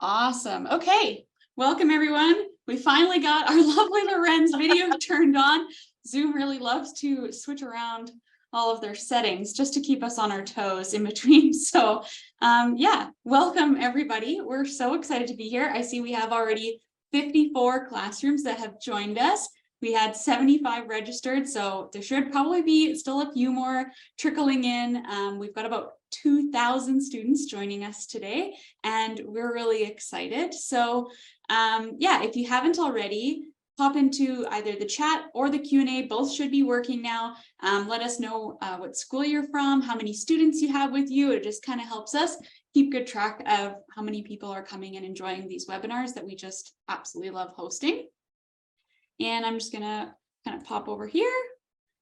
Awesome. Okay. Welcome, everyone. We finally got our lovely Loren's video turned on. Zoom really loves to switch around all of their settings just to keep us on our toes in between. So yeah, welcome everybody. We're so excited to be here. I see we have already 54 classrooms that have joined us. We had 75 registered, so there should probably be still a few more trickling in. We've got about 2,000 students joining us today, and we're really excited. So yeah, if you haven't already, pop into either the chat or the Q&A. Both should be working now. Let us know what school you're from, how many students you have with you. It just kind of helps us keep good track of how many people are coming and enjoying these webinars that we just absolutely love hosting. And I'm just gonna kind of pop over here.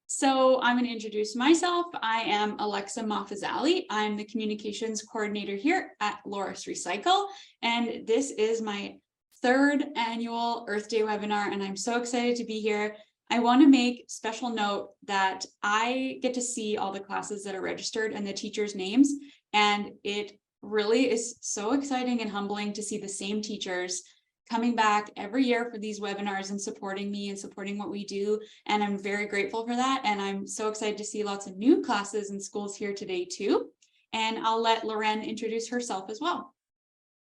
So I'm going to introduce myself. I am Alexa Mafazali. I'm the communications coordinator here at Loras Recycle. And this is my third annual Earth Day webinar, and I'm so excited to be here. I want to make special note that I get to see all the classes that are registered and the teachers' names, and it really is so exciting and humbling to see the same teachers coming back every year for these webinars and supporting me and supporting what we do. And I'm very grateful for that. And I'm so excited to see lots of new classes and schools here today too. And I'll let Loren introduce herself as well.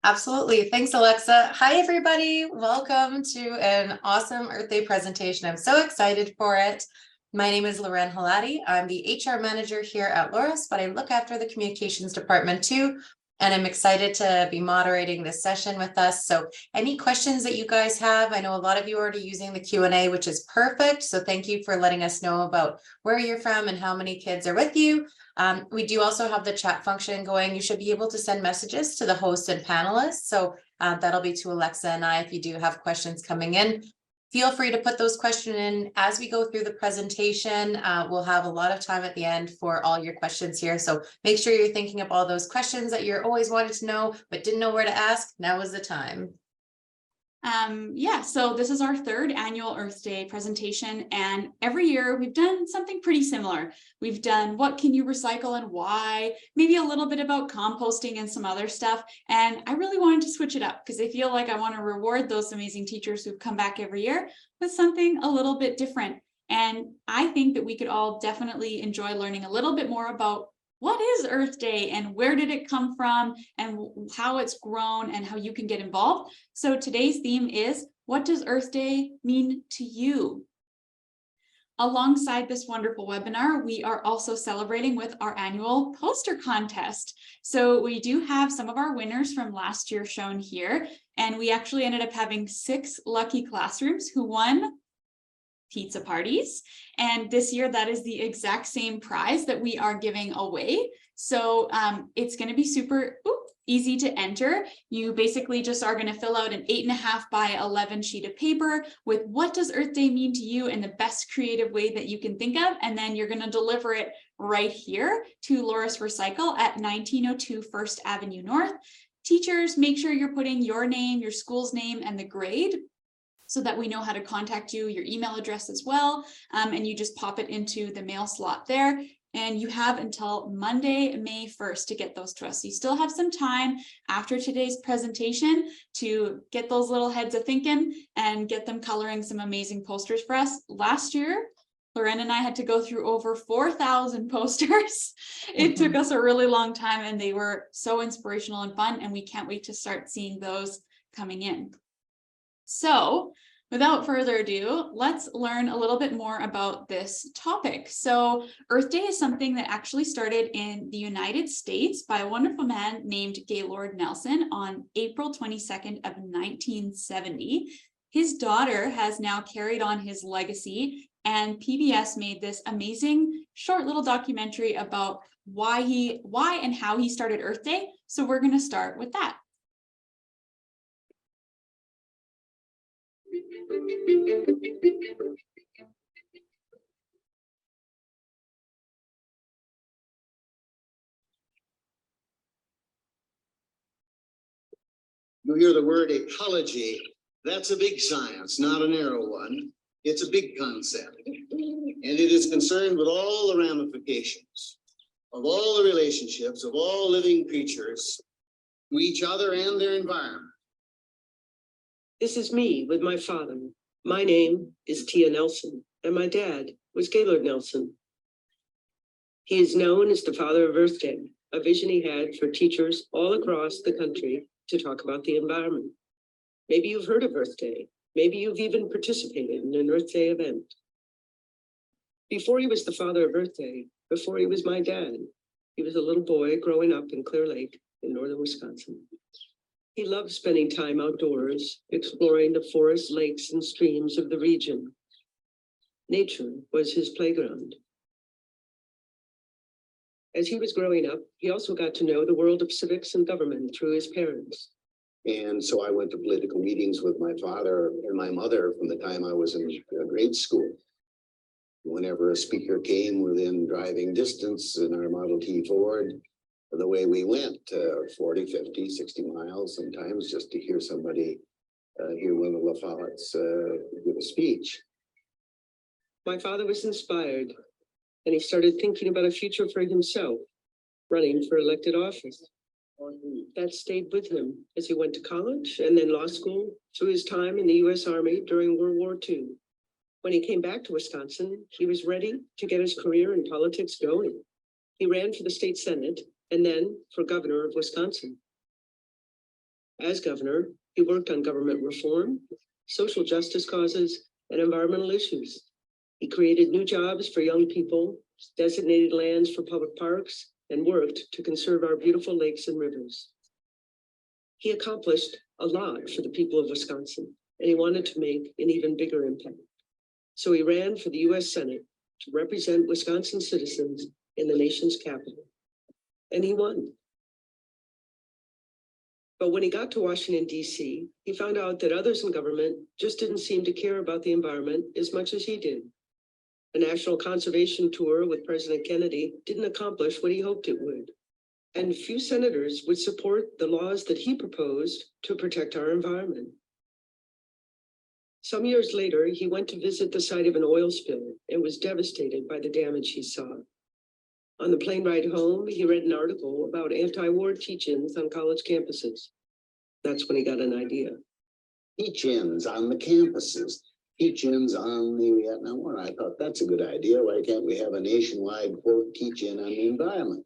Absolutely. Thanks, Alexa. Hi, everybody. Welcome to an awesome Earth Day presentation. I'm so excited for it. My name is Loren Halati. I'm the HR manager here at Loras, but I look after the communications department too. And I'm excited to be moderating this session with us. So any questions that you guys have, I know a lot of you are already using the Q&A, which is perfect. So thank you for letting us know about where you're from and how many kids are with you. We do also have the chat function going. You should be able to send messages to the host and panelists. So that'll be to Alexa and I if you do have questions coming in. Feel free to put those questions in as we go through the presentation. We'll have a lot of time at the end for all your questions here. So make sure you're thinking of all those questions that you're always wanted to know, but didn't know where to ask. Now is the time. Yeah, so this is our third annual Earth Day presentation, and every year we've done something pretty similar. We've done what can you recycle and why, maybe a little bit about composting and some other stuff. And I really wanted to switch it up because I feel like I want to reward those amazing teachers who've come back every year with something a little bit different. And I think that we could all definitely enjoy learning a little bit more about what is Earth Day and where did it come from and how it's grown and how you can get involved. So today's theme is, what does Earth Day mean to you? Alongside this wonderful webinar, we are also celebrating with our annual poster contest. So we do have some of our winners from last year shown here, and we actually ended up having 6 lucky classrooms who won pizza parties. And this year, that is the exact same prize that we are giving away. So it's going to be super easy to enter. You basically just are going to fill out an 8.5 by 11 sheet of paper with what does Earth Day mean to you in the best creative way that you can think of. And then you're going to deliver it right here to Loras Recycle at 1902 First Avenue North. Teachers, make sure you're putting your name, your school's name, and the grade, so that we know how to contact you, your email address as well, and you just pop it into the mail slot there. And you have until Monday, May 1st to get those to us. So you still have some time after today's presentation to get those little heads of thinking and get them coloring some amazing posters for us. Last year, Loren and I had to go through over 4,000 posters. It took us a really long time, and they were so inspirational and fun, and we can't wait to start seeing those coming in. So without further ado, let's learn a little bit more about this topic. So Earth Day is something that actually started in the United States by a wonderful man named Gaylord Nelson on April 22nd of 1970. His daughter has now carried on his legacy, and PBS made this amazing short little documentary about why and how he started Earth Day. So we're going to start with that. You hear the word ecology. That's a big science, not a narrow one. It's a big concept, and it is concerned with all the ramifications of all the relationships of all living creatures to each other and their environment. This is me with my father. My name is Tia Nelson, and my dad was Gaylord Nelson. He is known as the father of Earth Day, a vision he had for teachers all across the country to talk about the environment. Maybe you've heard of Earth Day. Maybe you've even participated in an Earth Day event. Before he was the father of Earth Day, before he was my dad, he was a little boy growing up in Clear Lake in northern Wisconsin. He loved spending time outdoors, exploring the forests, lakes, and streams of the region. Nature was his playground. As he was growing up, he also got to know the world of civics and government through his parents. And so I went to political meetings with my father and my mother from the time I was in grade school. Whenever a speaker came within driving distance in our Model T Ford, the way we went 40, 50, 60 miles sometimes just to hear somebody, hear one of La Follette's give a speech. My father was inspired, and he started thinking about a future for himself, running for elected office. That stayed with him as he went to college and then law school through his time in the U.S. Army during World War II. When he came back to Wisconsin, he was ready to get his career in politics going. He ran for the state Senate and then for governor of Wisconsin. As governor, he worked on government reform, social justice causes, and environmental issues. He created new jobs for young people, designated lands for public parks, and worked to conserve our beautiful lakes and rivers. He accomplished a lot for the people of Wisconsin, and he wanted to make an even bigger impact. So he ran for the U.S. Senate to represent Wisconsin citizens in the nation's capital. And he won. But when he got to Washington, D.C., he found out that others in government just didn't seem to care about the environment as much as he did. A national conservation tour with President Kennedy didn't accomplish what he hoped it would. And few senators would support the laws that he proposed to protect our environment. Some years later, he went to visit the site of an oil spill and was devastated by the damage he saw. On the plane ride home, he read an article about anti-war teach-ins on college campuses. That's when he got an idea. Teach-ins on the campuses, teach-ins on the Vietnam War. I thought that's a good idea. Why can't we have a nationwide quote teach-in on the environment?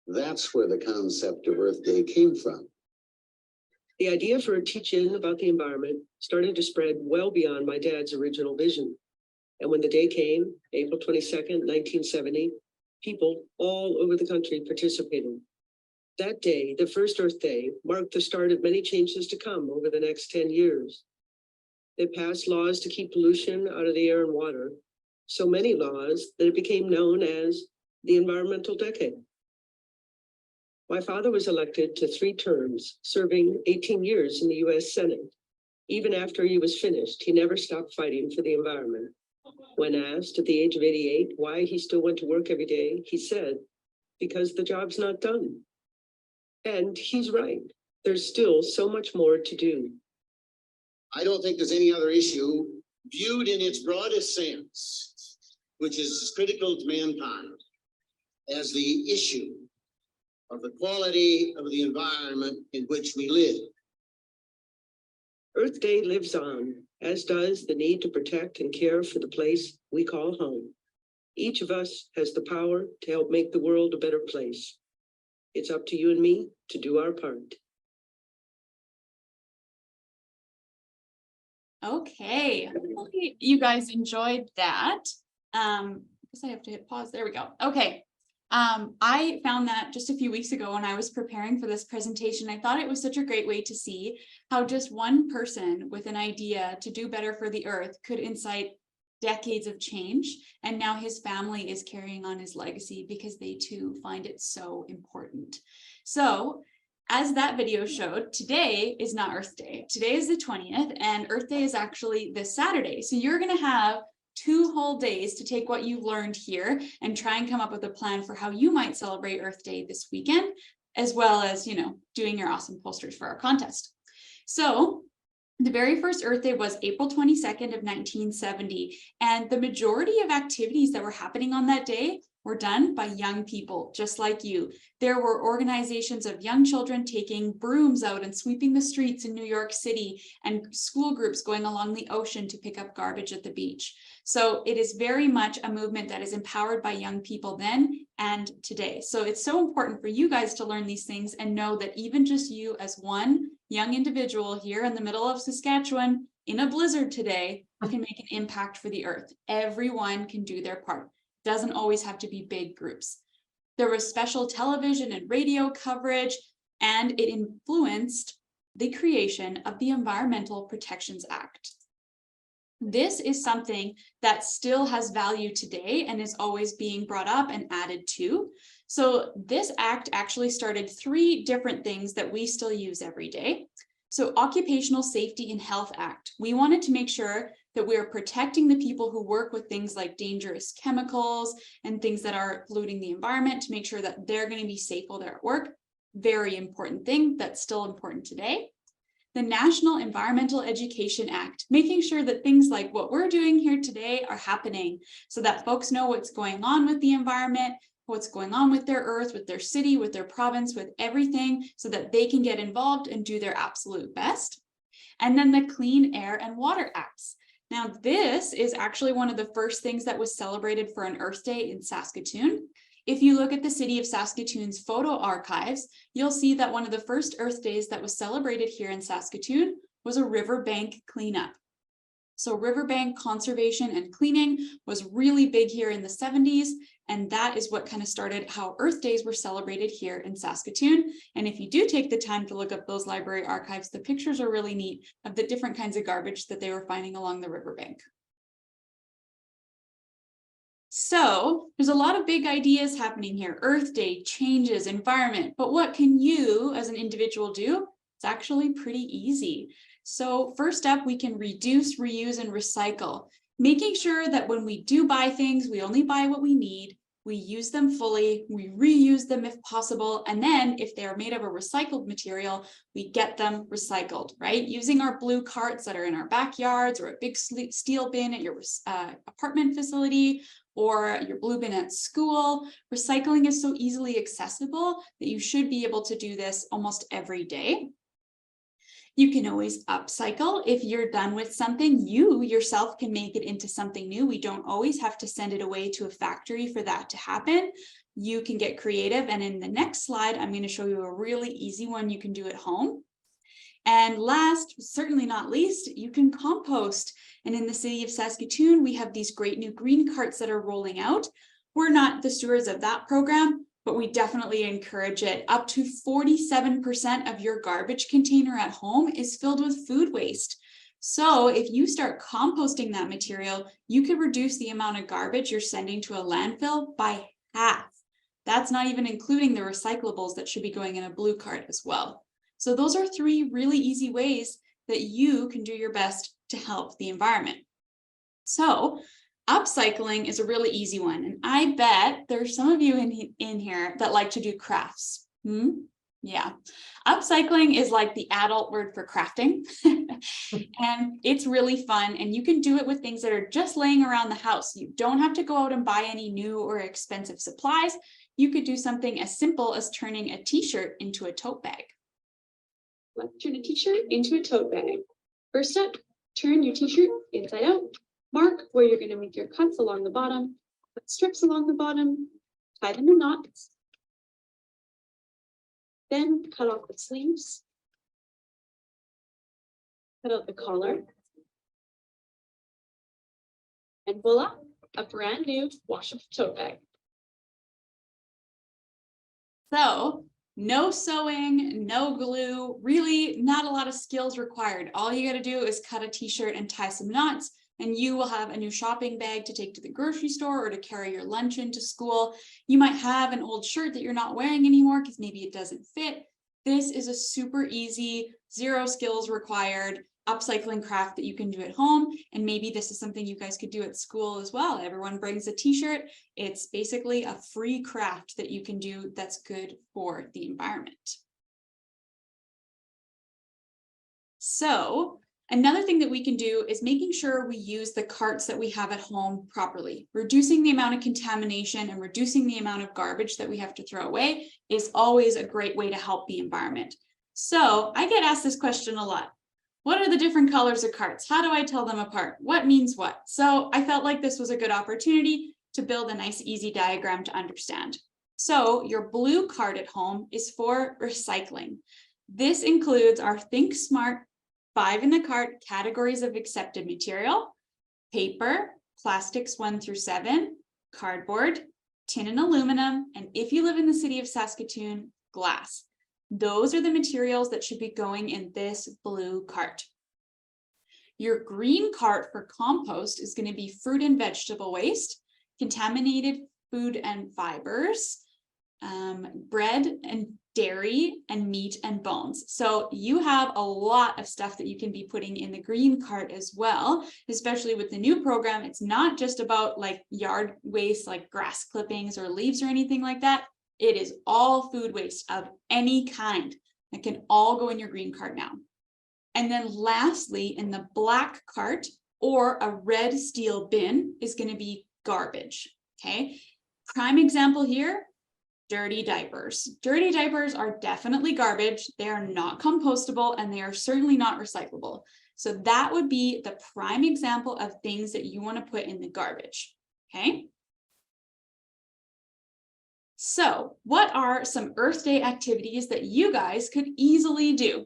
That's where the concept of Earth Day came from. The idea for a teach-in about the environment started to spread well beyond my dad's original vision. And when the day came, April 22nd, 1970, people all over the country participated. That day, the first Earth Day, marked the start of many changes to come over the next 10 years. They passed laws to keep pollution out of the air and water, so many laws that it became known as the Environmental Decade. My father was elected to 3 terms, serving 18 years in the U.S. Senate. Even after he was finished, he never stopped fighting for the environment. When asked at the age of 88 why he still went to work every day, he said, because the job's not done. And he's right. There's still so much more to do. I don't think there's any other issue viewed in its broadest sense, which is critical to mankind, as the issue of the quality of the environment in which we live. Earth Day lives on, as does the need to protect and care for the place we call home. Each of us has the power to help make the world a better place. It's up to you and me to do our part. Okay, hopefully you guys enjoyed that. I guess I have to hit pause. There we go. Okay. I found that just a few weeks ago when I was preparing for this presentation. I thought it was such a great way to see how just one person with an idea to do better for the earth could incite decades of change. And now his family is carrying on his legacy because they too find it so important. So as that video showed, today is not Earth Day. Today is the 20th, and Earth Day is actually this Saturday. So you're going to have 2 whole days to take what you've learned here and try and come up with a plan for how you might celebrate Earth Day this weekend, as well as, you know, doing your awesome posters for our contest. So the very first Earth Day was April 22nd of 1970, and the majority of activities that were happening on that day were done by young people, just like you. There were organizations of young children taking brooms out and sweeping the streets in New York City, and school groups going along the ocean to pick up garbage at the beach. So it is very much a movement that is empowered by young people then and today. So it's so important for you guys to learn these things and know that even just you as one young individual here in the middle of Saskatchewan in a blizzard today can make an impact for the earth. Everyone can do their part. Doesn't always have to be big groups. There was special television and radio coverage, and it influenced the creation of the Environmental Protections Act. This is something that still has value today and is always being brought up and added to. So this act actually started 3 different things that we still use every day. So Occupational Safety and Health Act. We wanted to make sure that we are protecting the people who work with things like dangerous chemicals and things that are polluting the environment, to make sure that they're going to be safe while they're at work. Very important thing that's still important today. The National Environmental Education Act, making sure that things like what we're doing here today are happening so that folks know what's going on with the environment, what's going on with their earth, with their city, with their province, with everything, so that they can get involved and do their absolute best. And then the Clean Air and Water Acts. Now, this is actually one of the first things that was celebrated for an Earth Day in Saskatoon. If you look at the city of Saskatoon's photo archives, you'll see that one of the first Earth Days that was celebrated here in Saskatoon was a riverbank cleanup. So riverbank conservation and cleaning was really big here in the 70s. And that is what kind of started how Earth Days were celebrated here in Saskatoon. And if you do take the time to look up those library archives, the pictures are really neat of the different kinds of garbage that they were finding along the riverbank. So there's a lot of big ideas happening here. Earth Day, changes, environment, but what can you as an individual do? It's actually pretty easy. So first up, we can reduce, reuse, and recycle, making sure that when we do buy things, we only buy what we need, we use them fully, we reuse them if possible, and then if they're made of a recycled material, we get them recycled, right? Using our blue carts that are in our backyards, or a big steel bin at your apartment facility, or your blue bin at school. Recycling is so easily accessible that you should be able to do this almost every day. You can always upcycle. If you're done with something, you yourself can make it into something new. We don't always have to send it away to a factory for that to happen. You can get creative. And in the next slide, I'm going to show you a really easy one you can do at home. And last, certainly not least, you can compost. And in the city of Saskatoon, we have these great new green carts that are rolling out. We're not the stewards of that program, but we definitely encourage it. Up to 47% of your garbage container at home is filled with food waste. So if you start composting that material, you could reduce the amount of garbage you're sending to a landfill by half. That's not even including the recyclables that should be going in a blue cart as well. So those are 3 really easy ways that you can do your best to help the environment. So upcycling is a really easy one. And I bet there's some of you in here that like to do crafts. Yeah. Upcycling is like the adult word for crafting. And it's really fun. And you can do it with things that are just laying around the house. You don't have to go out and buy any new or expensive supplies. You could do something as simple as turning a t-shirt into a tote bag. Let's turn a t-shirt into a tote bag. First step, turn your t-shirt inside out. Mark where you're going to make your cuts along the bottom, put strips along the bottom, tie them in knots. Then cut off the sleeves. Cut out the collar. And voila, a brand new washable tote bag. So no sewing, no glue, really not a lot of skills required. All you got to do is cut a t-shirt and tie some knots, and you will have a new shopping bag to take to the grocery store or to carry your lunch into school. You might have an old shirt that you're not wearing anymore because maybe it doesn't fit. This is a super easy, 0 skills required upcycling craft that you can do at home. And maybe this is something you guys could do at school as well. Everyone brings a t-shirt. It's basically a free craft that you can do that's good for the environment. So Another thing that we can do is making sure we use the carts that we have at home properly. Reducing the amount of contamination and reducing the amount of garbage that we have to throw away is always a great way to help the environment. So I get asked this question a lot. What are the different colors of carts? How do I tell them apart? What means what? So I felt like this was a good opportunity to build a nice, easy diagram to understand. So your blue cart at home is for recycling. This includes our Think Smart 5 in the cart categories of accepted material: paper, plastics 1 through 7, cardboard, tin and aluminum, and if you live in the city of Saskatoon, glass. Those are the materials that should be going in this blue cart. Your green cart for compost is going to be fruit and vegetable waste, contaminated food and fibers, bread and dairy, and meat and bones. So you have a lot of stuff that you can be putting in the green cart as well, especially with the new program. It's not just about like yard waste, like grass clippings or leaves or anything like that. It is all food waste of any kind that can all go in your green cart now. And then lastly, in the black cart or a red steel bin is going to be garbage. Okay. Prime example here, dirty diapers. Dirty diapers are definitely garbage. They are not compostable and they are certainly not recyclable. So that would be the prime example of things that you want to put in the garbage. Okay. So what are some Earth Day activities that you guys could easily do?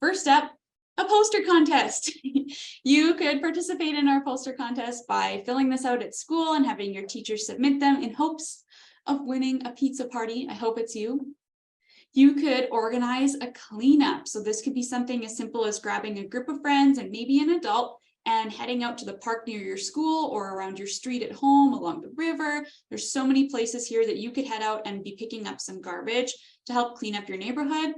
First up, a poster contest. You could participate in our poster contest by filling this out at school and having your teachers submit them in hopes of winning a pizza party. I hope it's you. You could organize a cleanup. So this could be something as simple as grabbing a group of friends and maybe an adult and heading out to the park near your school or around your street at home, along the river. There's so many places here that you could head out and be picking up some garbage to help clean up your neighborhood.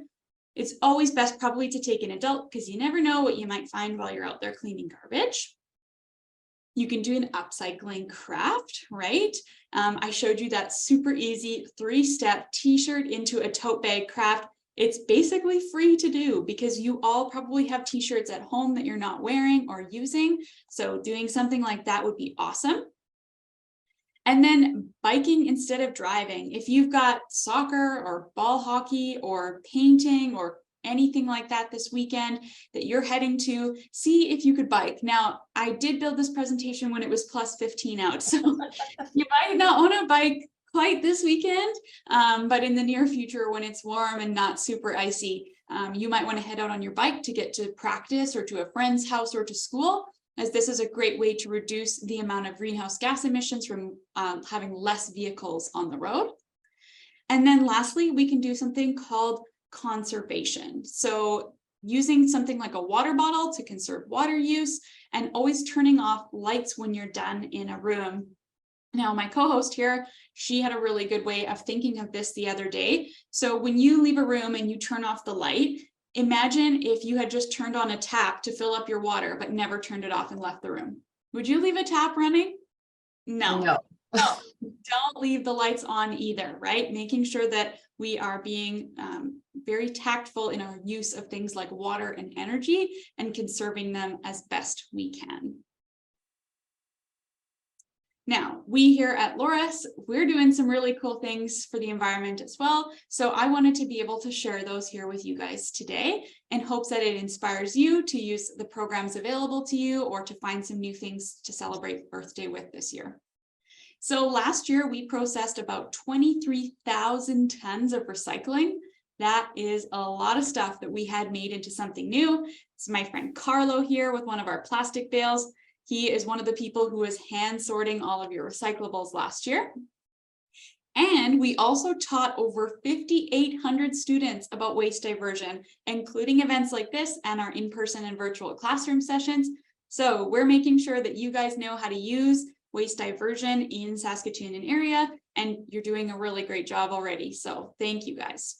It's always best probably to take an adult because you never know what you might find while you're out there cleaning garbage. You can do an upcycling craft, right? I showed you that super easy 3-step t-shirt into a tote bag craft. It's basically free to do because you all probably have t-shirts at home that you're not wearing or using. So doing something like that would be awesome. And then biking instead of driving. If you've got soccer or ball hockey or painting or anything like that this weekend that you're heading to, see if you could bike. Now, I did build this presentation when it was plus 15 out, so you might not want to bike quite this weekend, but in the near future when it's warm and not super icy, you might want to head out on your bike to get to practice or to a friend's house or to school, as this is a great way to reduce the amount of greenhouse gas emissions from having less vehicles on the road. And then lastly, we can do something called conservation. So using something like a water bottle to conserve water use and always turning off lights when you're done in a room. Now, my co-host here, she had a really good way of thinking of this the other day. So when you leave a room and you turn off the light, imagine if you had just turned on a tap to fill up your water, but never turned it off and left the room. Would you leave a tap running? No. No. Don't leave the lights on either, right? Making sure that we are being very tactful in our use of things like water and energy and conserving them as best we can. Now, we here at Loras, we're doing some really cool things for the environment as well. So I wanted to be able to share those here with you guys today in hopes that it inspires you to use the programs available to you or to find some new things to celebrate Earth Day with this year. So last year, we processed about 23,000 tons of recycling. That is a lot of stuff that we had made into something new. It's my friend Carlo here with one of our plastic bales. He is one of the people who was hand sorting all of your recyclables last year. And we also taught over 5,800 students about waste diversion, including events like this and our in-person and virtual classroom sessions. So we're making sure that you guys know how to use waste diversion in Saskatoon and area, and you're doing a really great job already. So thank you guys.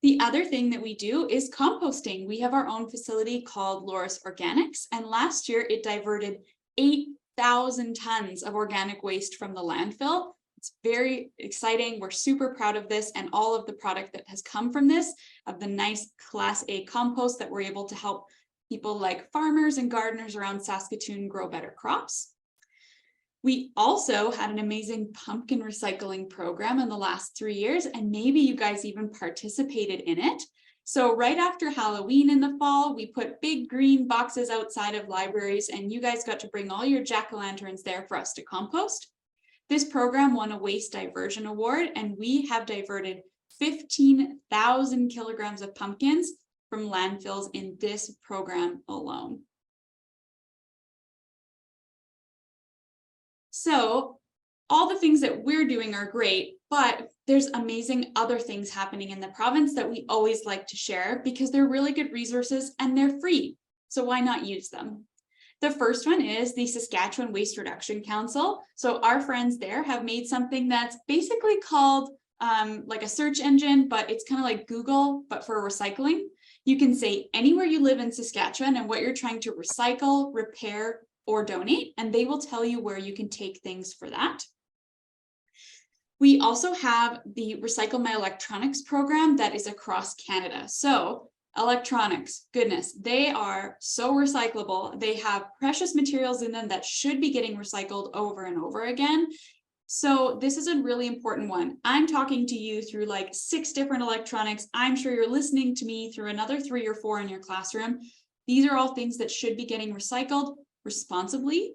The other thing that we do is composting. We have our own facility called Loras Organics, and last year it diverted 8,000 tons of organic waste from the landfill. It's very exciting. We're super proud of this and all of the product that has come from this, of the nice Class A compost that we're able to help people like farmers and gardeners around Saskatoon grow better crops. We also had an amazing pumpkin recycling program in the last 3 years, and maybe you guys even participated in it. So right after Halloween in the fall, we put big green boxes outside of libraries, and you guys got to bring all your jack-o'-lanterns there for us to compost. This program won a Waste Diversion Award, and we have diverted 15,000 kilograms of pumpkins from landfills in this program alone. So all the things that we're doing are great, but there's amazing other things happening in the province that we always like to share because they're really good resources and they're free. So why not use them? The first one is the Saskatchewan Waste Reduction Council. So our friends there have made something that's basically called like a search engine, but it's kind of like Google, but for recycling. You can say anywhere you live in Saskatchewan and what you're trying to recycle, repair, or donate, and they will tell you where you can take things for that. We also have the Recycle My Electronics program that is across Canada. So electronics, goodness, they are so recyclable. They have precious materials in them that should be getting recycled over and over again. So this is a really important one. I'm talking to you through like 6 different electronics. I'm sure you're listening to me through another 3 or 4 in your classroom. These are all things that should be getting recycled responsibly.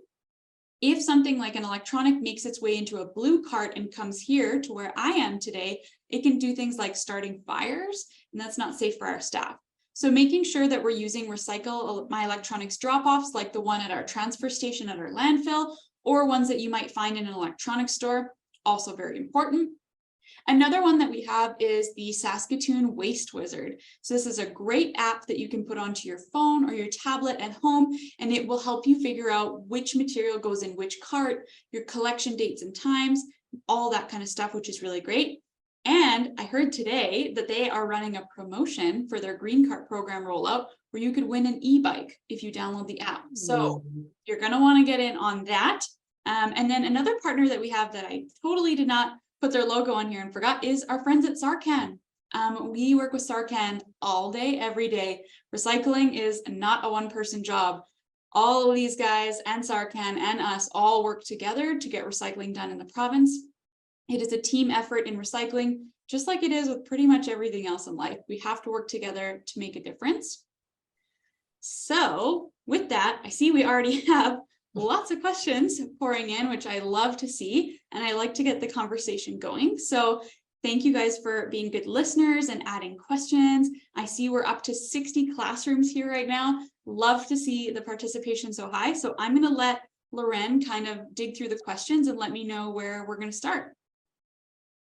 If something like an electronic makes its way into a blue cart and comes here to where I am today, it can do things like starting fires, and that's not safe for our staff. So making sure that we're using Recycle My Electronics drop-offs like the one at our transfer station at our landfill, or ones that you might find in an electronics store, also very important. Another one that we have is the Saskatoon Waste Wizard. So this is a great app that you can put onto your phone or your tablet at home, and it will help you figure out which material goes in which cart, your collection dates and times, all that kind of stuff, which is really great. And I heard today that they are running a promotion for their Green Cart program rollout where you could win an e-bike if you download the app. So you're going to want to get in on that. And then another partner that we have that I totally did not put their logo on here and forgot is our friends at Sarcan. We work with Sarcan all day, every day. Recycling is not a one-person job. All of these guys and Sarcan and us all work together to get recycling done in the province. It is a team effort in recycling, just like it is with pretty much everything else in life. We have to work together to make a difference. So with that, I see we already have lots of questions pouring in, which I love to see, and I like to get the conversation going. So thank you guys for being good listeners and adding questions. I see we're up to 60 classrooms here right now. Love to see the participation so high. So I'm going to let Loren kind of dig through the questions and let me know where we're going to start.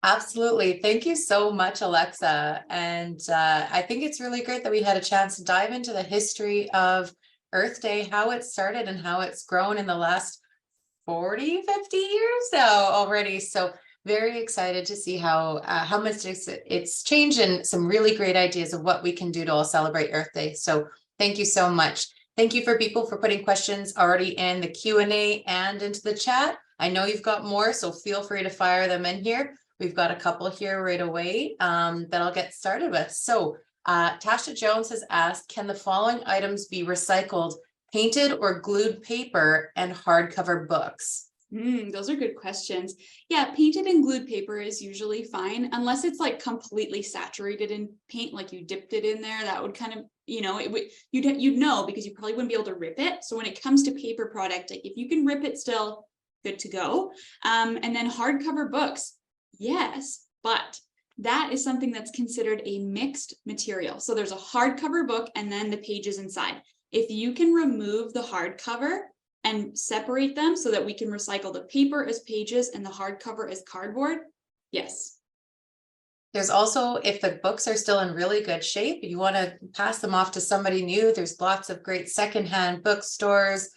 Absolutely. Thank you so much, Alexa. And I think it's really great that we had a chance to dive into the history of Earth Day, how it started and how it's grown in the last 40, 50 years now already. So very excited to see how much it's changed and some really great ideas of what we can do to all celebrate Earth Day. So thank you so much. Thank you for people for putting questions already in the Q&A and into the chat. I know you've got more, so feel free to fire them in here. We've got a couple here right away that I'll get started with. So Tasha Jones has asked, can the following items be recycled: painted or glued paper and hardcover books? Those are good questions. Yeah, painted and glued paper is usually fine, unless it's like completely saturated in paint, like you dipped it in there. That would kind of, you'd know because you probably wouldn't be able to rip it. So when it comes to paper product, like if you can rip it still, good to go. And then hardcover books, yes, but that is something that's considered a mixed material. So there's a hardcover book and then the pages inside. If you can remove the hardcover and separate them so that we can recycle the paper as pages and the hardcover as cardboard, yes. There's also, if the books are still in really good shape, you want to pass them off to somebody new. There's lots of great secondhand bookstores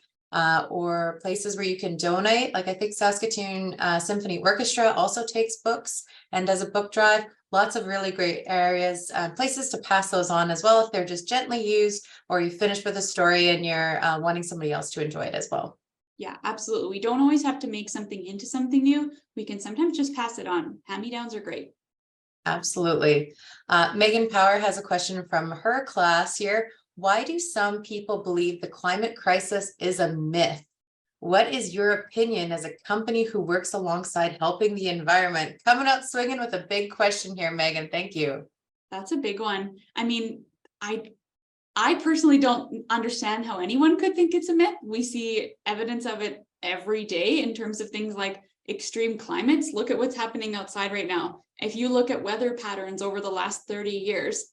or places where you can donate. Like I think Saskatoon Symphony Orchestra also takes books and does a book drive. Lots of really great areas, places to pass those on as well if they're just gently used, or you finish with a story and you're wanting somebody else to enjoy it as well. Yeah, absolutely. We don't always have to make something into something new. We can sometimes just pass it on. Hand-me-downs are great. Absolutely. Megan Power has a question from her class here. Why do some people believe the climate crisis is a myth? What is your opinion as a company who works alongside helping the environment? Coming out swinging with a big question here, Megan. Thank you. That's a big one. I mean, I personally don't understand how anyone could think it's a myth. We see evidence of it every day in terms of things like extreme climates. Look at what's happening outside right now. If you look at weather patterns over the last 30 years,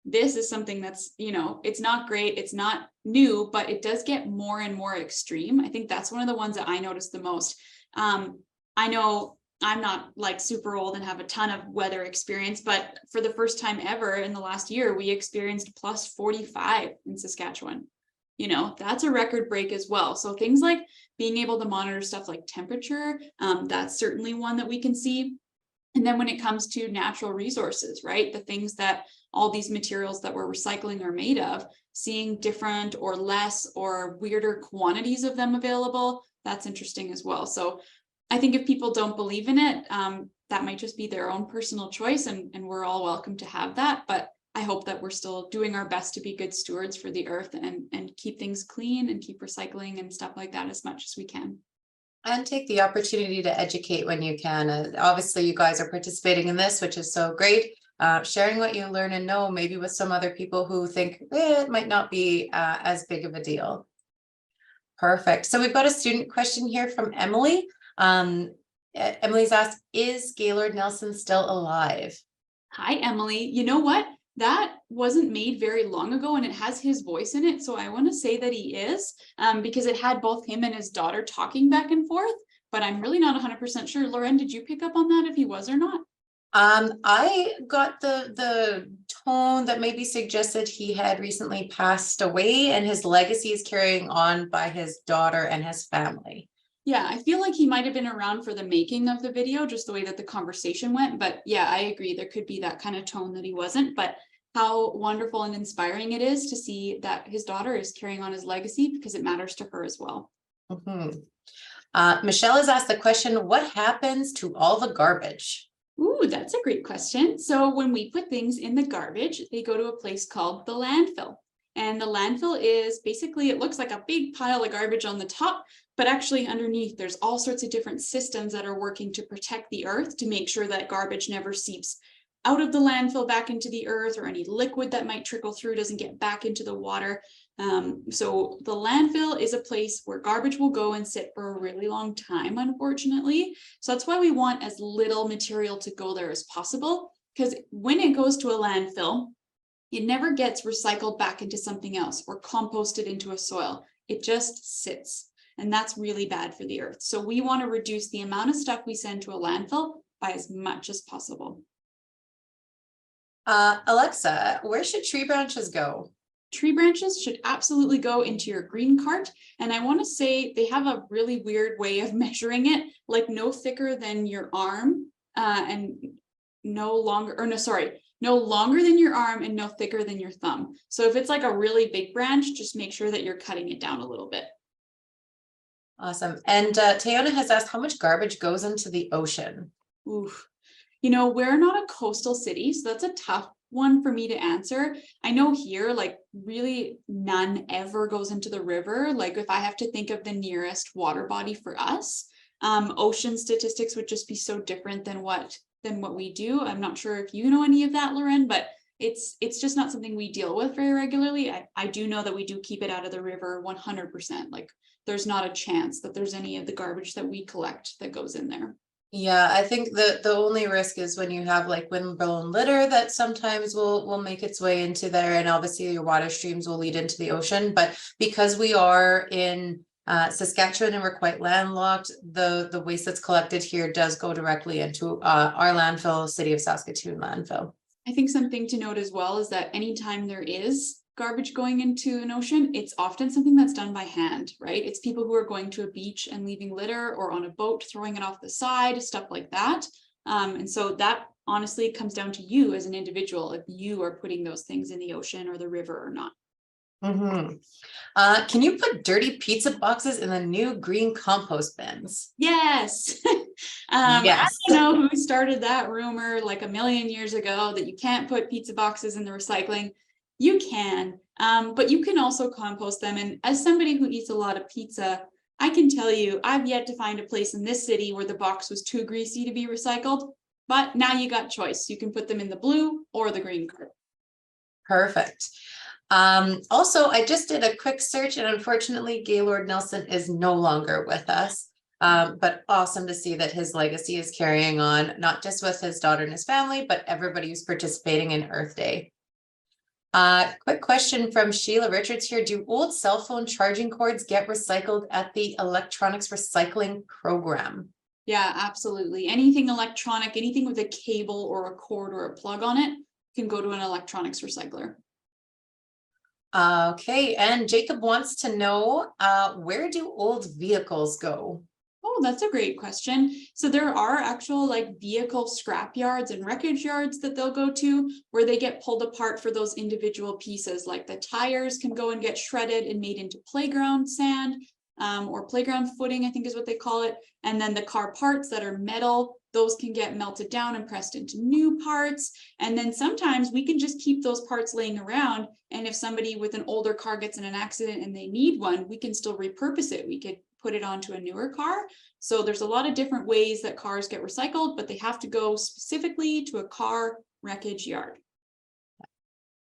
this is something that's, it's not great, it's not new, but it does get more and more extreme. I think that's one of the ones that I notice the most. I know I'm not like super old and have a ton of weather experience, but for the first time ever in the last year, we experienced plus 45 in Saskatchewan. That's a record break as well. So things like being able to monitor stuff like temperature, that's certainly one that we can see. And then when it comes to natural resources, right, the things that all these materials that we're recycling are made of, seeing different or less or weirder quantities of them available, that's interesting as well. So I think if people don't believe in it, that might just be their own personal choice, and we're all welcome to have that. But I hope that we're still doing our best to be good stewards for the earth and keep things clean and keep recycling and stuff like that as much as we can. And take the opportunity to educate when you can. Obviously, you guys are participating in this, which is so great. Sharing what you learn and know, maybe with some other people who think it might not be as big of a deal. Perfect. So we've got a student question here from Emily. Emily's asked, is Gaylord Nelson still alive? Hi, Emily. You know what? That wasn't made very long ago and it has his voice in it. So I want to say that he is, because it had both him and his daughter talking back and forth, but I'm really not 100% sure. Lauren, did you pick up on that if he was or not? I got the tone that maybe suggested he had recently passed away and his legacy is carrying on by his daughter and his family. Yeah, I feel like he might have been around for the making of the video, just the way that the conversation went. But yeah, I agree. There could be that kind of tone that he wasn't, but how wonderful and inspiring it is to see that his daughter is carrying on his legacy because it matters to her as well. Michelle has asked the question, what happens to all the garbage? Ooh, that's a great question. So when we put things in the garbage, they go to a place called the landfill. And the landfill is basically, it looks like a big pile of garbage on the top, but actually underneath there's all sorts of different systems that are working to protect the earth to make sure that garbage never seeps out of the landfill back into the earth, or any liquid that might trickle through doesn't get back into the water. So the landfill is a place where garbage will go and sit for a really long time, unfortunately. So that's why we want as little material to go there as possible, because when it goes to a landfill, it never gets recycled back into something else or composted into a soil. It just sits. And that's really bad for the earth. So we want to reduce the amount of stuff we send to a landfill by as much as possible. Alexa, where should tree branches go? Tree branches should absolutely go into your green cart. And I want to say they have a really weird way of measuring it, like no thicker than your arm and no longer than your arm and no thicker than your thumb. So if it's like a really big branch, just make sure that you're cutting it down a little bit. Awesome. And Tayona has asked, how much garbage goes into the ocean? Oof. We're not a coastal city, so that's a tough one for me to answer. I know here, like really none ever goes into the river. Like if I have to think of the nearest water body for us, ocean statistics would just be so different than what we do. I'm not sure if you know any of that, Lauren, but it's just not something we deal with very regularly. I do know that we do keep it out of the river 100%. Like there's not a chance that there's any of the garbage that we collect that goes in there. Yeah, I think the only risk is when you have like windblown litter that sometimes will make its way into there, and obviously your water streams will lead into the ocean. But because we are in Saskatchewan and we're quite landlocked, the waste that's collected here does go directly into our landfill, City of Saskatoon landfill. I think something to note as well is that anytime there is garbage going into an ocean, it's often something that's done by hand, right? It's people who are going to a beach and leaving litter, or on a boat throwing it off the side, stuff like that. And so that honestly comes down to you as an individual, if you are putting those things in the ocean or the river or not. Can you put dirty pizza boxes in the new green compost bins? Yes. Yes. I don't know who started that rumor like a million years ago that you can't put pizza boxes in the recycling. You can. But you can also compost them. And as somebody who eats a lot of pizza, I can tell you, I've yet to find a place in this city where the box was too greasy to be recycled. But now you got choice. You can put them in the blue or the green cart. Perfect. Also, I just did a quick search and unfortunately Gaylord Nelson is no longer with us. But awesome to see that his legacy is carrying on, not just with his daughter and his family, but everybody who's participating in Earth Day. Quick question from Sheila Richards here. Do old cell phone charging cords get recycled at the electronics recycling program? Yeah, absolutely. Anything electronic, anything with a cable or a cord or a plug on it can go to an electronics recycler. Okay, and Jacob wants to know, where do old vehicles go? Oh, that's a great question. So there are actual like vehicle scrap yards and wreckage yards that they'll go to where they get pulled apart for those individual pieces. Like the tires can go and get shredded and made into playground sand, or playground footing, I think is what they call it. And then the car parts that are metal, those can get melted down and pressed into new parts. And then sometimes we can just keep those parts laying around. And if somebody with an older car gets in an accident and they need one, we can still repurpose it. We could put it onto a newer car. So there's a lot of different ways that cars get recycled, but they have to go specifically to a car wreckage yard.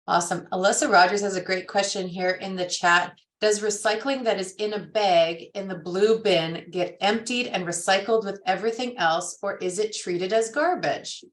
Awesome. Alyssa Rogers has a great question here in the chat. Does recycling that is in a bag in the blue bin get emptied and recycled with everything else, or is it treated as garbage?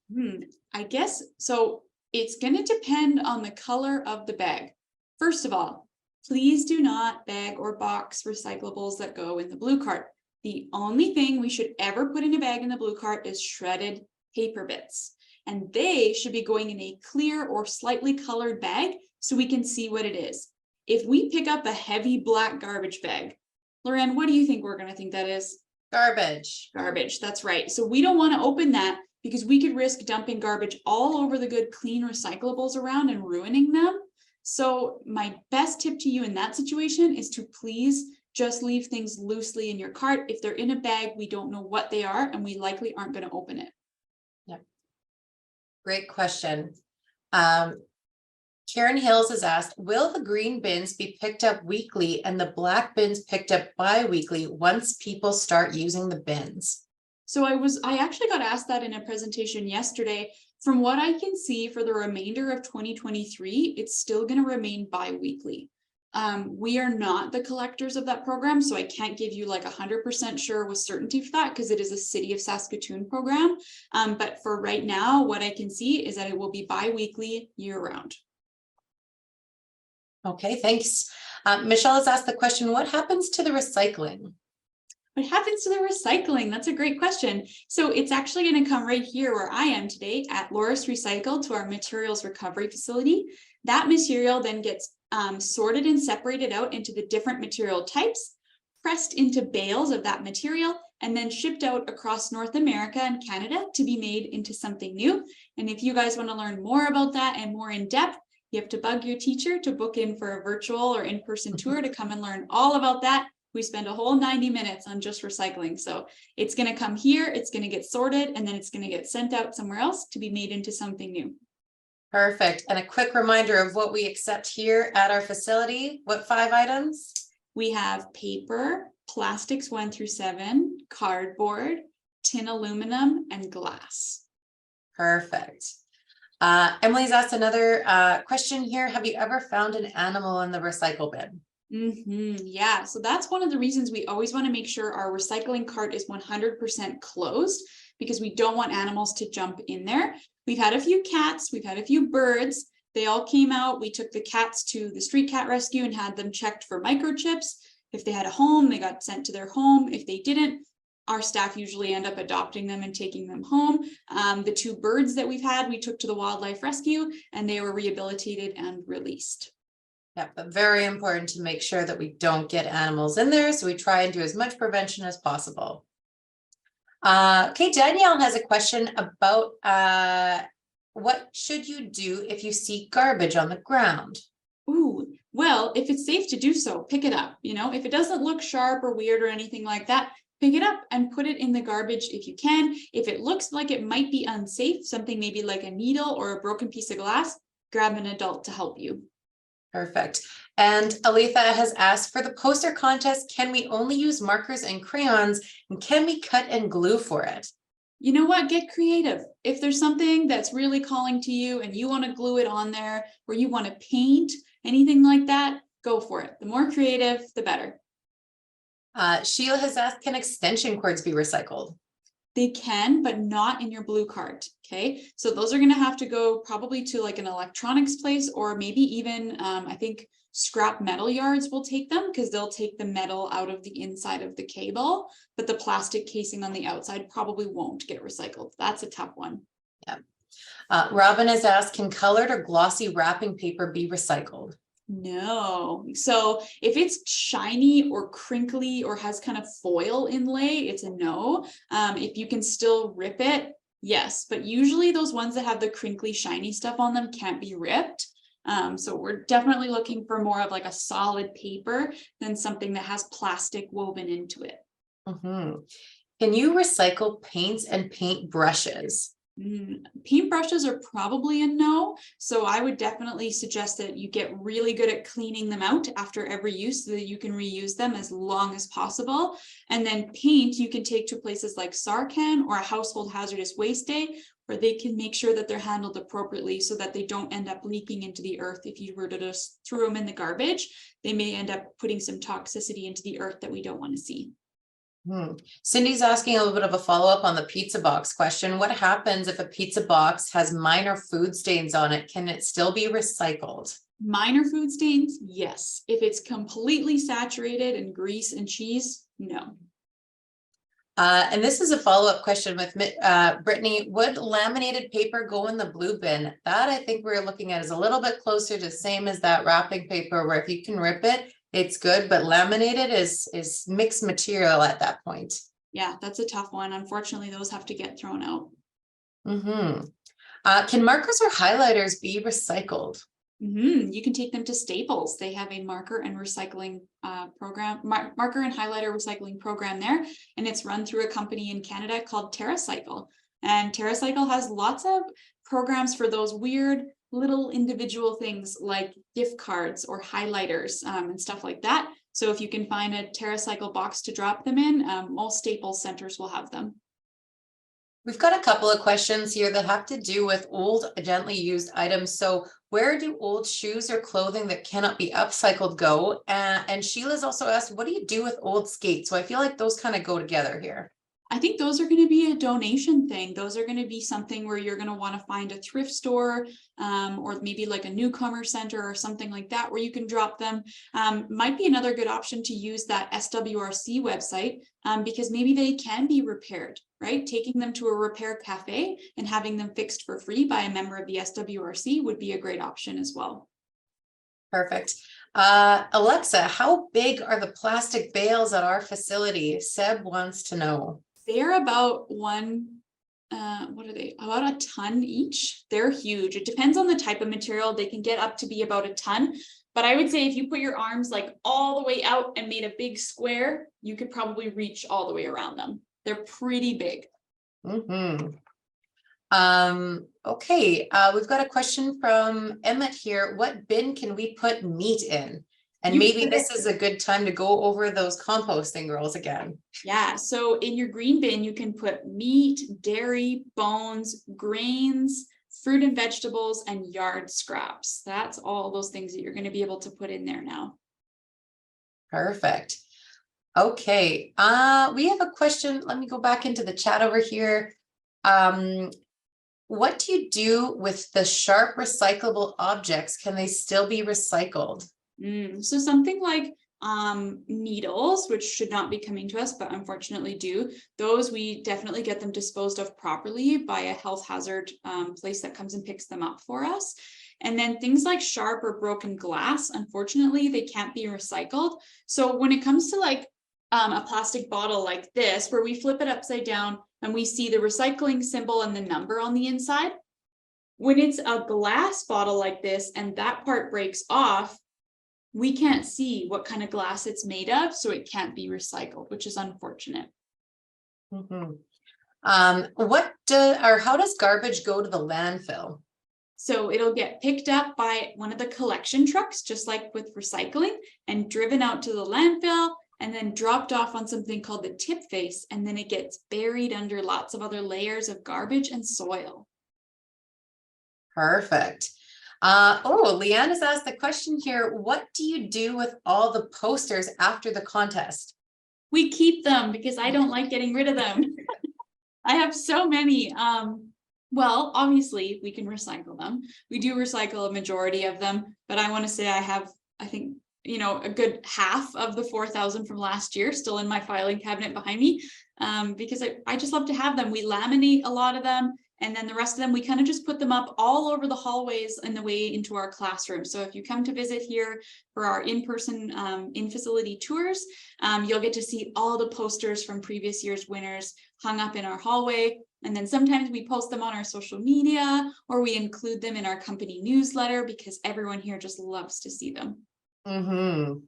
I guess so. It's going to depend on the color of the bag. First of all, please do not bag or box recyclables that go in the blue cart. The only thing we should ever put in a bag in the blue cart is shredded paper bits. And they should be going in a clear or slightly colored bag so we can see what it is. If we pick up a heavy black garbage bag, Loren, what do you think we're going to think that is? Garbage. Garbage, that's right. So we don't want to open that because we could risk dumping garbage all over the good, clean recyclables around and ruining them. So my best tip to you in that situation is to please just leave things loosely in your cart. If they're in a bag, we don't know what they are, and we likely aren't going to open it. Yep. Great question. Karen Hills has asked, will the green bins be picked up weekly and the black bins picked up bi-weekly once people start using the bins? So I actually got asked that in a presentation yesterday. From what I can see for the remainder of 2023, it's still going to remain bi-weekly. We are not the collectors of that program, so I can't give you like 100% sure with certainty for that because it is a City of Saskatoon program. But for right now, what I can see is that it will be bi-weekly year-round. Okay, thanks. Michelle has asked the question, what happens to the recycling? What happens to the recycling? That's a great question. So it's actually going to come right here where I am today at Loris Recycle to our materials recovery facility. That material then gets sorted and separated out into the different material types, pressed into bales of that material, and then shipped out across North America and Canada to be made into something new. And if you guys want to learn more about that and more in depth, you have to bug your teacher to book in for a virtual or in-person tour to come and learn all about that. We spend a whole 90 minutes on just recycling. So it's going to come here, it's going to get sorted, and then it's going to get sent out somewhere else to be made into something new. Perfect. And a quick reminder of what we accept here at our facility. What 5 items? We have paper, plastics 1 through 7, cardboard, tin aluminum, and glass. Perfect. Emily's asked another question here. Have you ever found an animal in the recycle bin? Yeah, so that's one of the reasons we always want to make sure our recycling cart is 100% closed because we don't want animals to jump in there. We've had a few cats, we've had a few birds. They all came out. We took the cats to the street cat rescue and had them checked for microchips. If they had a home, they got sent to their home. If they didn't, our staff usually end up adopting them and taking them home. The 2 birds that we've had, we took to the wildlife rescue and they were rehabilitated and released. Yeah, but very important to make sure that we don't get animals in there. So we try and do as much prevention as possible. Okay, Danielle has a question about what should you do if you see garbage on the ground? Ooh, well, if it's safe to do so, pick it up. You know, if it doesn't look sharp or weird or anything like that, pick it up and put it in the garbage if you can. If it looks like it might be unsafe, something maybe like a needle or a broken piece of glass, grab an adult to help you. Perfect. And Aletha has asked for the poster contest, can we only use markers and crayons? And can we cut and glue for it? You know what? Get creative. If there's something that's really calling to you and you want to glue it on there, or you want to paint, anything like that, go for it. The more creative, the better. Sheila has asked, can extension cords be recycled? They can, but not in your blue cart. Okay, so those are going to have to go probably to like an electronics place, or maybe even I think scrap metal yards will take them, because they'll take the metal out of the inside of the cable, but the plastic casing on the outside probably won't get recycled. That's a tough one. Robin has asked, can colored or glossy wrapping paper be recycled? No. So if it's shiny or crinkly or has kind of foil inlay, it's a no. If you can still rip it, yes. But usually those ones that have the crinkly, shiny stuff on them can't be ripped. So we're definitely looking for more of like a solid paper than something that has plastic woven into it. Mhm. Can you recycle paints and paint brushes? Paintbrushes are probably a no, so I would definitely suggest that you get really good at cleaning them out after every use so that you can reuse them as long as possible. And then paint you can take to places like Sarcan or a household hazardous waste day, where they can make sure that they're handled appropriately so that they don't end up leaking into the earth. If you were to just throw them in the garbage, they may end up putting some toxicity into the earth that we don't want to see. Cindy's asking a little bit of a follow-up on the pizza box question. What happens if a pizza box has minor food stains on it? Can it still be recycled? Minor food stains, yes. If it's completely saturated in grease and cheese, no. And this is a follow-up question with Brittany. Would laminated paper go in the blue bin? That I think we're looking at is a little bit closer to same as that wrapping paper, where if you can rip it, it's good, but laminated is mixed material at that point. Yeah, that's a tough one. Unfortunately, those have to get thrown out. Can markers or highlighters be recycled? You can take them to Staples. They have a marker and recycling program, marker and highlighter recycling program there, and it's run through a company in Canada called TerraCycle. And TerraCycle has lots of programs for those weird little individual things like gift cards or highlighters and stuff like that. So if you can find a TerraCycle box to drop them in, most Staples centers will have them. We've got a couple of questions here that have to do with old, gently used items. So where do old shoes or clothing that cannot be upcycled go? And Sheila's also asked, what do you do with old skates? So I feel like those kind of go together here. I think those are going to be a donation thing. Those are going to be something where you're going to want to find a thrift store or maybe like a newcomer center or something like that where you can drop them. Might be another good option to use that SWRC website because maybe they can be repaired, right? Taking them to a repair cafe and having them fixed for free by a member of the SWRC would be a great option as well. Perfect. Alexa, how big are the plastic bales at our facility? Seb wants to know. They're about what are they? About a ton each. They're huge. It depends on the type of material. They can get up to be about a ton. But I would say if you put your arms like all the way out and made a big square, you could probably reach all the way around them. They're pretty big. Okay, we've got a question from Emmett here. What bin can we put meat in? And maybe this is a good time to go over those composting rules again. Yeah, so in your green bin, you can put meat, dairy, bones, grains, fruit and vegetables, and yard scraps. That's all those things that you're going to be able to put in there now. Perfect. Okay, we have a question. Let me go back into the chat over here. What do you do with the sharp recyclable objects? Can they still be recycled? So something like needles, which should not be coming to us, but unfortunately do, those we definitely get them disposed of properly by a health hazard place that comes and picks them up for us. And then things like sharp or broken glass, unfortunately, they can't be recycled. So when it comes to like a plastic bottle like this, where we flip it upside down and we see the recycling symbol and the number on the inside, when it's a glass bottle like this and that part breaks off, we can't see what kind of glass it's made of, so it can't be recycled, which is unfortunate. How does garbage go to the landfill? So it'll get picked up by one of the collection trucks, just like with recycling, and driven out to the landfill and then dropped off on something called the tip face. And then it gets buried under lots of other layers of garbage and soil. Perfect. Leanne has asked the question here. What do you do with all the posters after the contest? We keep them because I don't like getting rid of them. I have so many. Well, obviously we can recycle them. We do recycle a majority of them, but I want to say I think, a good half of the 4,000 from last year still in my filing cabinet behind me, because I just love to have them. We laminate a lot of them. And then the rest of them, we kind of just put them up all over the hallways and the way into our classroom. So if you come to visit here for our in-person in-facility tours, you'll get to see all the posters from previous year's winners hung up in our hallway. And then sometimes we post them on our social media, or we include them in our company newsletter because everyone here just loves to see them. Mm-hmm.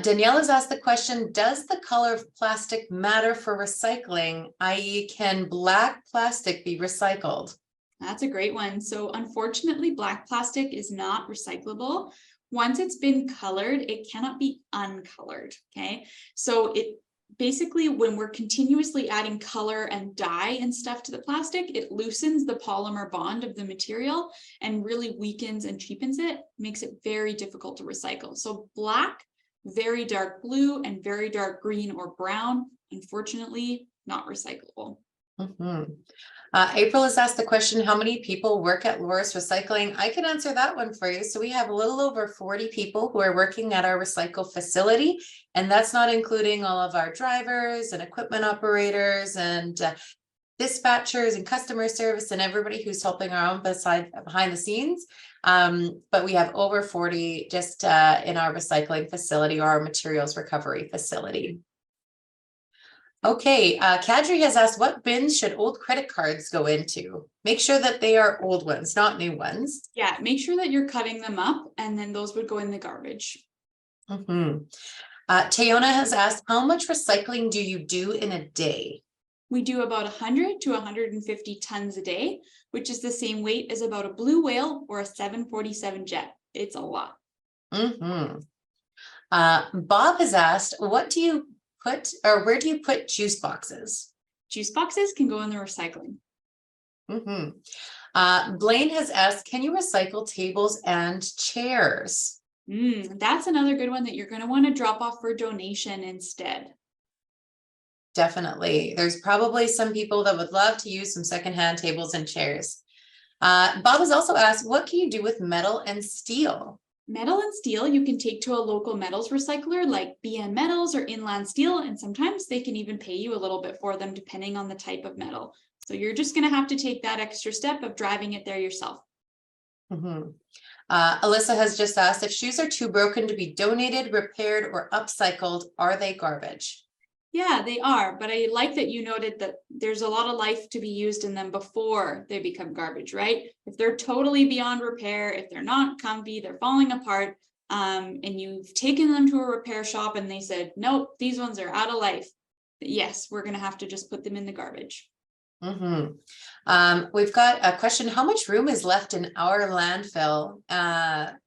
Danielle has asked the question, does the color of plastic matter for recycling, i.e. can black plastic be recycled? That's a great one. So unfortunately, black plastic is not recyclable. Once it's been colored, it cannot be uncolored, okay? So it basically, when we're continuously adding color and dye and stuff to the plastic, it loosens the polymer bond of the material and really weakens and cheapens it, makes it very difficult to recycle. So black, very dark blue, and very dark green or brown, unfortunately, not recyclable. Mm-hmm. April has asked the question, how many people work at Loris Recycling? I can answer that one for you. So we have a little over 40 people who are working at our recycle facility, and that's not including all of our drivers and equipment operators and dispatchers and customer service and everybody who's helping around behind the scenes. But we have over 40 just in our recycling facility or our materials recovery facility. Okay, Kadri has asked, what bins should old credit cards go into? Make sure that they are old ones, not new ones. Yeah, make sure that you're cutting them up, and then those would go in the garbage. Mm-hmm. Tayona has asked, how much recycling do you do in a day? We do about 100 to 150 tons a day, which is the same weight as about a blue whale or a 747 jet. It's a lot. Mm-hmm. Bob has asked, what do you put, or where do you put juice boxes? Juice boxes can go in the recycling. Mm-hmm. Blaine has asked, can you recycle tables and chairs? That's another good one that you're going to want to drop off for donation instead. Definitely. There's probably some people that would love to use some secondhand tables and chairs. Bob has also asked, what can you do with metal and steel? Metal and steel you can take to a local metals recycler like BM Metals or Inland Steel, and sometimes they can even pay you a little bit for them depending on the type of metal. So you're just going to have to take that extra step of driving it there yourself. Mm-hmm. Alyssa has just asked, if shoes are too broken to be donated, repaired, or upcycled, are they garbage? Yeah, they are, but I like that you noted that there's a lot of life to be used in them before they become garbage, right? If they're totally beyond repair, if they're not comfy, they're falling apart, and you've taken them to a repair shop and they said, nope, these ones are out of life. Yes, we're going to have to just put them in the garbage. Mm-hmm. We've got a question. How much room is left in our landfill?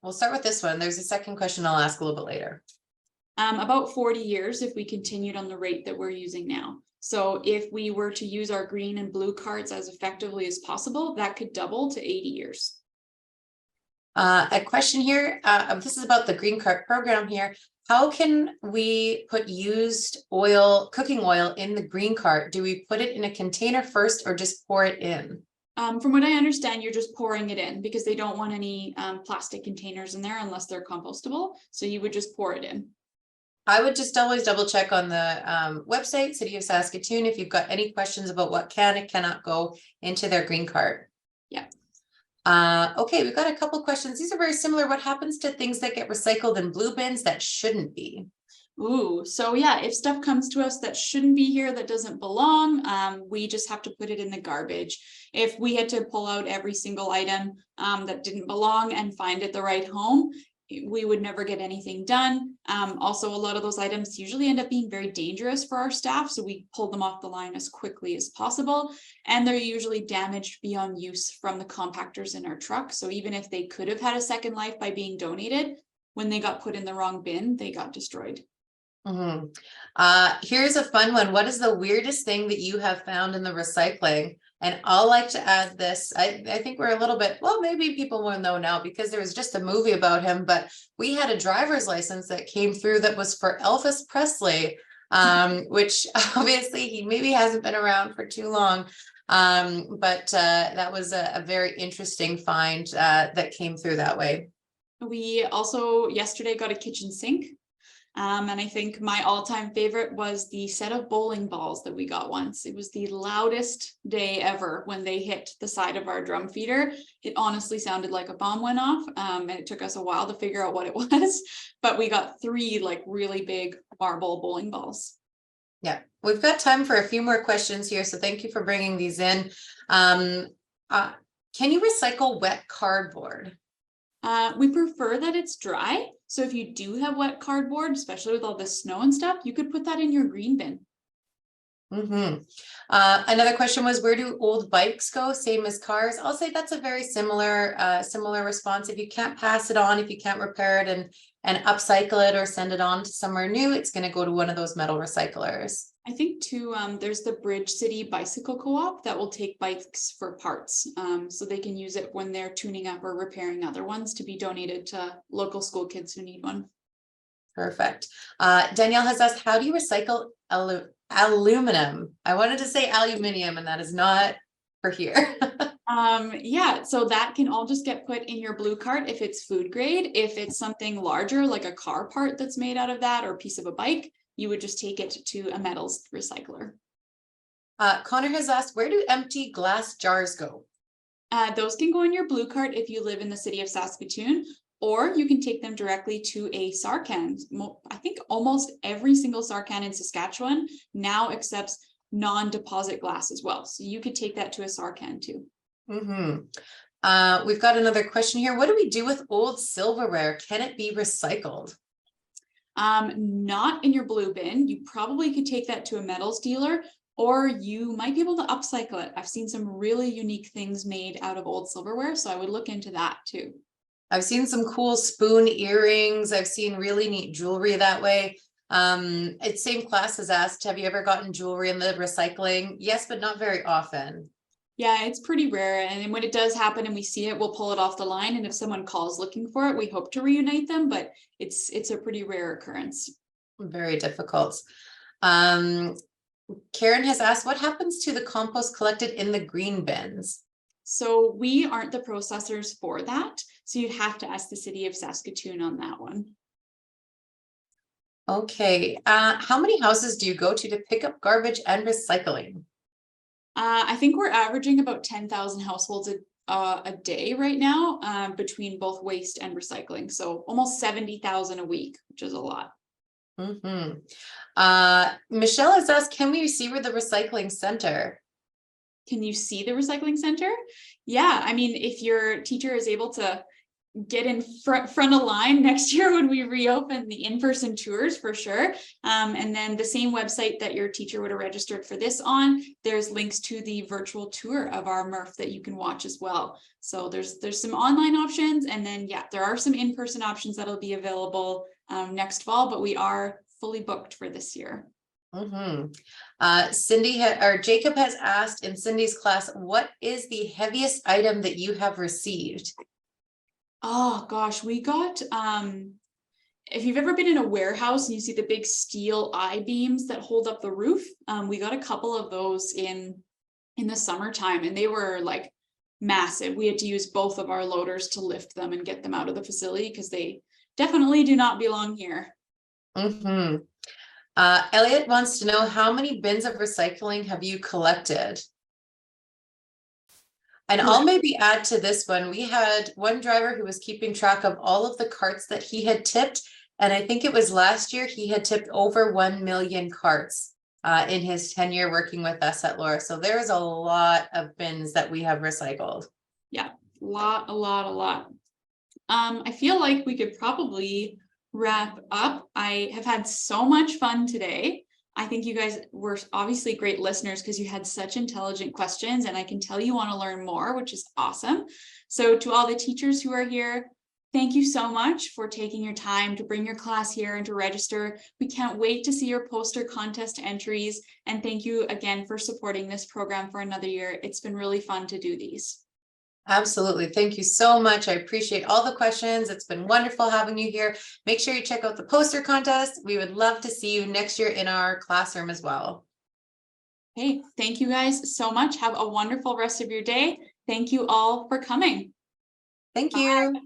We'll start with this one. There's a second question I'll ask a little bit later. About 40 years if we continued on the rate that we're using now. So if we were to use our green and blue cards as effectively as possible, that could double to 80 years. A question here. This is about the green card program here. How can we put used oil, cooking oil in the green cart? Do we put it in a container first or just pour it in? From what I understand, you're just pouring it in because they don't want any plastic containers in there unless they're compostable. So you would just pour it in. I would just always double check on the website, City of Saskatoon, if you've got any questions about what can and cannot go into their green cart. Yeah. Okay, we've got a couple questions. These are very similar. What happens to things that get recycled in blue bins that shouldn't be? Ooh, so yeah, if stuff comes to us that shouldn't be here, that doesn't belong, we just have to put it in the garbage. If we had to pull out every single item that didn't belong and find it the right home, we would never get anything done. Also, a lot of those items usually end up being very dangerous for our staff, so we pull them off the line as quickly as possible. And they're usually damaged beyond use from the compactors in our truck. So even if they could have had a second life by being donated, when they got put in the wrong bin, they got destroyed. Mhm. Here's a fun one. What is the weirdest thing that you have found in the recycling? And I'll like to add this. I think we're a little bit, well, maybe people will know now because there was just a movie about him, but we had a driver's license that came through that was for Elvis Presley, which obviously he maybe hasn't been around for too long. But that was a very interesting find that came through that way. We also yesterday got a kitchen sink. And I think my all-time favorite was the set of bowling balls that we got once. It was the loudest day ever when they hit the side of our drum feeder. It honestly sounded like a bomb went off, and it took us a while to figure out what it was, but we got 3 like really big marble bowling balls. Yeah, we've got time for a few more questions here, so thank you for bringing these in. Can you recycle wet cardboard? We prefer that it's dry. So if you do have wet cardboard, especially with all the snow and stuff, you could put that in your green bin. Another question was, where do old bikes go? Same as cars? I'll say that's a very similar response. If you can't pass it on, if you can't repair it and upcycle it or send it on to somewhere new, it's going to go to one of those metal recyclers. I think too, there's the Bridge City Bicycle Co-op that will take bikes for parts. So they can use it when they're tuning up or repairing other ones to be donated to local school kids who need one. Perfect. Danielle has asked, how do you recycle aluminum? I wanted to say aluminium, and that is not for here. Yeah, so that can all just get put in your blue cart if it's food grade. If it's something larger, like a car part that's made out of that or a piece of a bike, you would just take it to a metals recycler. Connor has asked, where do empty glass jars go? Those can go in your blue cart if you live in the city of Saskatoon, or you can take them directly to a SARCAN. I think almost every single SARCAN in Saskatchewan now accepts non-deposit glass as well. So you could take that to a SARCAN too. We've got another question here. What do we do with old silverware? Can it be recycled? Not in your blue bin. You probably could take that to a metals dealer, or you might be able to upcycle it. I've seen some really unique things made out of old silverware, so I would look into that too. I've seen some cool spoon earrings. I've seen really neat jewelry that way. It's same class has asked, have you ever gotten jewelry in the recycling? Yes, but not very often. Yeah, it's pretty rare. And when it does happen and we see it, we'll pull it off the line. And if someone calls looking for it, we hope to reunite them, but it's a pretty rare occurrence. Very difficult. Karen has asked, what happens to the compost collected in the green bins? So we aren't the processors for that. So you'd have to ask the city of Saskatoon on that one. Okay. How many houses do you go to pick up garbage and recycling? I think we're averaging about 10,000 households a day right now, between both waste and recycling. So almost 70,000 a week, which is a lot. Michelle has asked, can we see where the recycling center? Can you see the recycling center? Yeah, I mean, if your teacher is able to get in front of line next year when we reopen the in-person tours, for sure. And then the same website that your teacher would have registered for this on, there's links to the virtual tour of our MRF that you can watch as well. So there's some online options, and then yeah, there are some in-person options that'll be available next fall, but we are fully booked for this year. Cindy or Jacob has asked in Cindy's class, what is the heaviest item that you have received? Oh gosh, we got if you've ever been in a warehouse and you see the big steel I-beams that hold up the roof, we got a couple of those in the summertime, and they were like massive. We had to use both of our loaders to lift them and get them out of the facility because they definitely do not belong here. Elliot wants to know, how many bins of recycling have you collected? And I'll maybe add to this one. We had one driver who was keeping track of all of the carts that he had tipped. And I think it was last year he had tipped over 1 million carts in his tenure working with us at Laura. So there's a lot of bins that we have recycled. Yeah, a lot. I feel like we could probably wrap up. I have had so much fun today. I think you guys were obviously great listeners because you had such intelligent questions, and I can tell you want to learn more, which is awesome. So to all the teachers who are here, thank you so much for taking your time to bring your class here and to register. We can't wait to see your poster contest entries. And thank you again for supporting this program for another year. It's been really fun to do these. Absolutely. Thank you so much. I appreciate all the questions. It's been wonderful having you here. Make sure you check out the poster contest. We would love to see you next year in our classroom as well. Hey, thank you guys so much. Have a wonderful rest of your day. Thank you all for coming. Thank Bye. you.